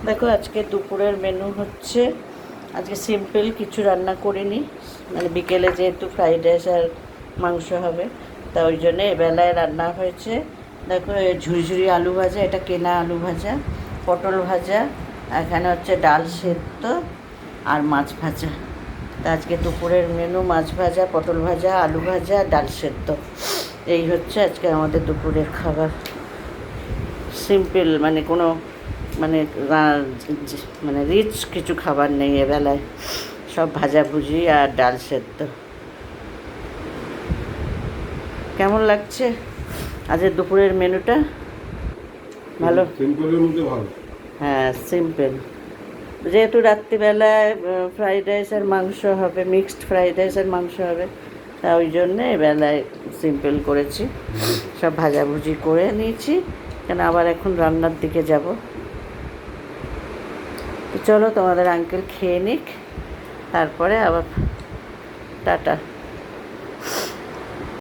দেখো আজকে দুপুরের মেনু হচ্ছে, আজকে সিম্পল কিছু রান্না করিনি, মানে বিকেলে যেহেতু ফ্রাইড রাইস আর মাংস হবে, তা ওই জন্যে এবেলায় রান্না হয়েছে। দেখো ঝুরঝুরি আলু ভাজা, এটা কেনা আলু ভাজা, পটল ভাজা, এখানে হচ্ছে ডাল সেদ্ধ আর মাছ ভাজা। তা আজকে দুপুরের মেনু মাছ ভাজা, পটল ভাজা, আলু ভাজা, ডাল সেদ্ধ। এই হচ্ছে আজকে আমাদের দুপুরের খাবার। সিম্পল, মানে কোনো মানে মানে রিচ কিছু খাবার নেই এবেলায়, সব ভাজাভুজি আর ডাল সেদ্ধ। কেমন লাগছে আজকের দুপুরের মেনুটা? ভালো, সিম্পলের মধ্যে ভালো। হ্যাঁ সিম্পল। যেহেতু রাত্রিবেলায় ফ্রাইড রাইস আর মাংস হবে, মিক্সড ফ্রাইড রাইস আর মাংস হবে, তা ওই জন্যে এবেলায় সিম্পল করেছি, সব ভাজাভুজি করে নিয়েছি, কেন আবার এখন রান্নার দিকে যাব। তো চলো তোমাদের আঙ্কেল খেয়ে নিক, তারপরে আবার টাটা।